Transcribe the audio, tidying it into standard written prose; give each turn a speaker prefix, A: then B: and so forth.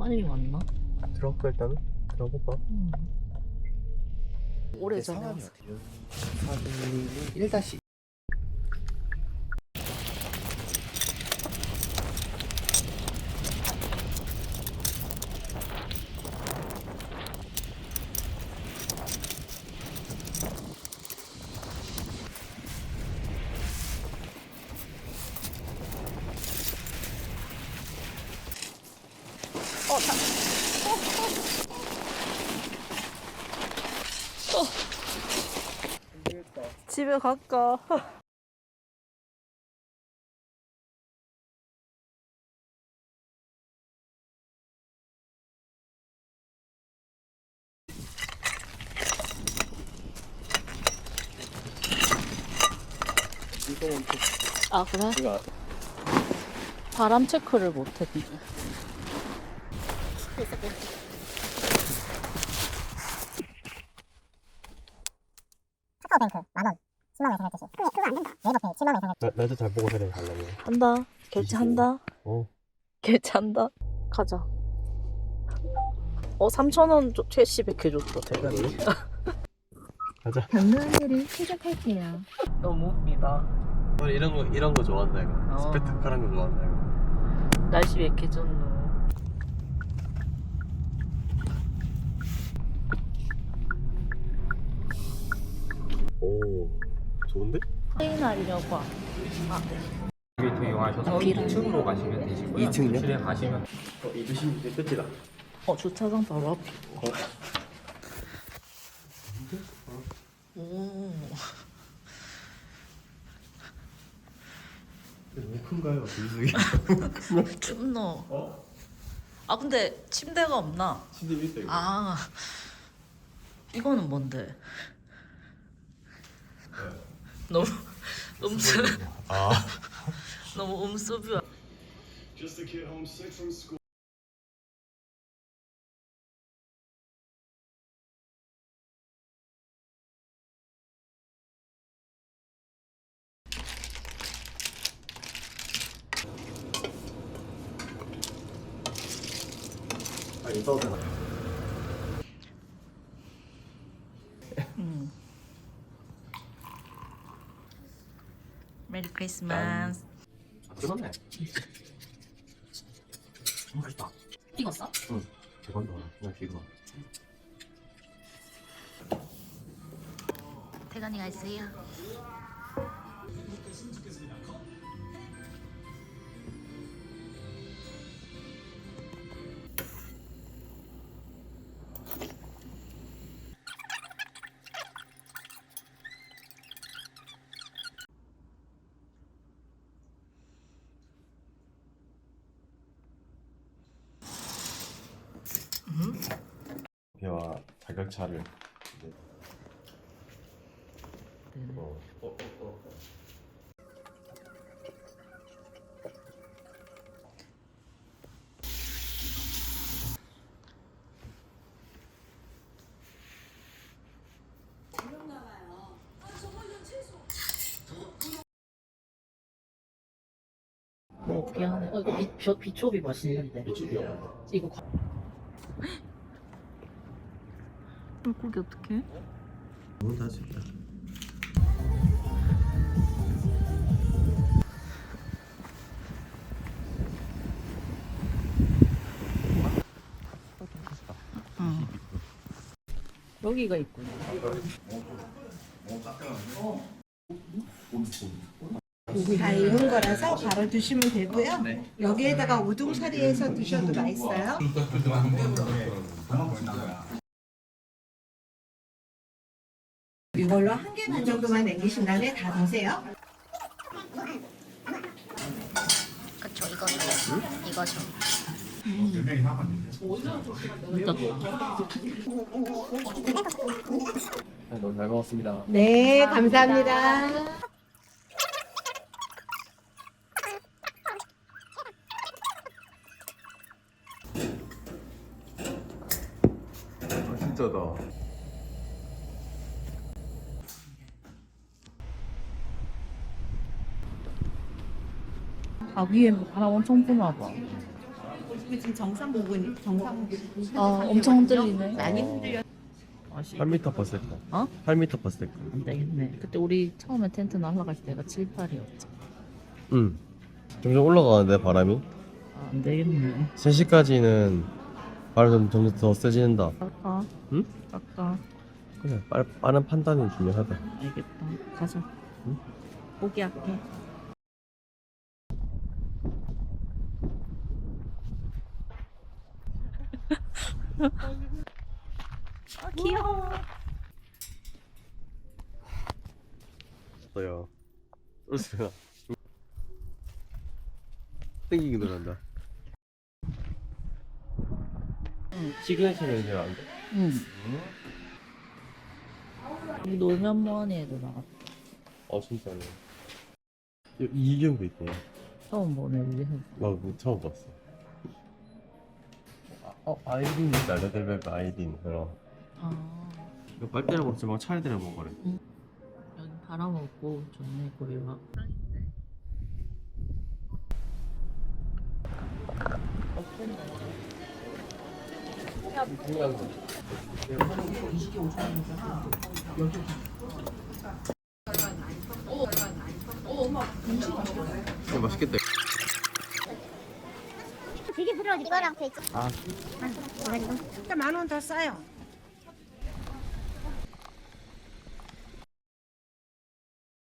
A: 빨리 왔나?
B: 들어볼까 일단은? 들어볼까?
A: 오래전에
B: 상황이
A: 왔어.
B: 어때요? 사진이 1-2
A: 집에 갈까?
B: 이거
A: 아 그래?
B: 이거
A: 바람 체크를 못했네.
C: 카카오뱅크 만원 10만원 예상할 것이 그거 안 된다 네이버페이 7만원 예상할
B: 나도 잘 보고 해야 가려면
A: 한다. 결제한다. 결제한다. 가자. 3,000원 최시백 해줬다 대단히.
B: 가자.
C: 경로원을 시작할게요.
A: 너무 웃기다.
B: 이런 거 좋아한다 이거 스펙타클한 거 좋아한다 이거
A: 날씨 왜 이렇게 좋노?
B: 오 좋은데?
A: 페이날이라고.
D: 엘리베이터 이용하셔서
A: 비를.
D: 2층으로 가시면 되시고요.
B: 2층 요?
D: 실에 가시면
B: 이 도심 이제 끝이다.
A: 주차장 바로 앞에. 오.
B: 너무 큰가요? 이게
A: 춥노. 아 근데 침대가 없나?
B: 침대 밑에 이거.
A: 아 이거는 뭔데? 너무 음수
B: 아
A: 너무 음수뷰야.
E: Just a kid homesick from school.
B: 아니 써도 되나?
A: 메리 크리스마스.
B: 끊었네. 맛있다.
A: 익었어?
B: 응. 대박이다. 그냥 기가.
A: 태간이가 있어요.
B: 배와 자격차를 이제
A: 미안해. 이거 비초비 맛있는데.
B: 미치기야.
A: 이거 물고기 어떡해?
B: 너무 다 진짜.
A: 여기가 있구나.
F: 다 익은 거라서 바로 드시면 되고요. 여기에다가 우동사리해서 드셔도 맛있어요. 이걸로 1개 반 정도만 남기신 다음에 다 드세요.
C: 그쵸 이거 줘 이거 줘
B: 너무 잘 먹었습니다.
F: 네, 감사합니다.
B: 진짜다.
A: 아 위에 뭐 바람 엄청 부나 봐.
F: 지금 정상 부분이 정상
A: 엄청 흔들리네.
F: 많이 흔들려.
B: 8m 버스 됐다.
A: 어?
B: 8m 버스 됐다.
A: 안 되겠네. 그때 우리 처음에 텐트 날라갔을 때가 7, 8이었지.
B: 응. 점점 올라가는데 바람이.
A: 안 되겠네.
B: 3시까지는 바람이 점점 더 세지는다.
A: 깎아.
B: 응?
A: 깎아.
B: 그래, 빠른 판단이 중요하다.
A: 알겠다. 가자.
B: 응?
A: 포기할게. 아 귀여워.
B: 어요. 울으나. 땡기기 놀란다.
A: 응.
B: 시그니처는 이제 안 돼?
A: 응. 우리 놀면 뭐하니 애들 나갔다.
B: 진짜네. 이경도 있네.
A: 처음 보네 우리.
B: 나 그거 처음 봤어. 아이딘 있다. 레드벨벳 아이딘. 그럼.
A: 아
B: 이거 빨대를 먹지 말고 차에다가 먹으래.
A: 여기 바람 없고 좋네 거기가.
B: 이거 맛있겠다.
C: 되게 부러워. 이거랑 돼지.
B: 아.
C: 그래가지고.
F: 그러니까 10,000원 더 싸요.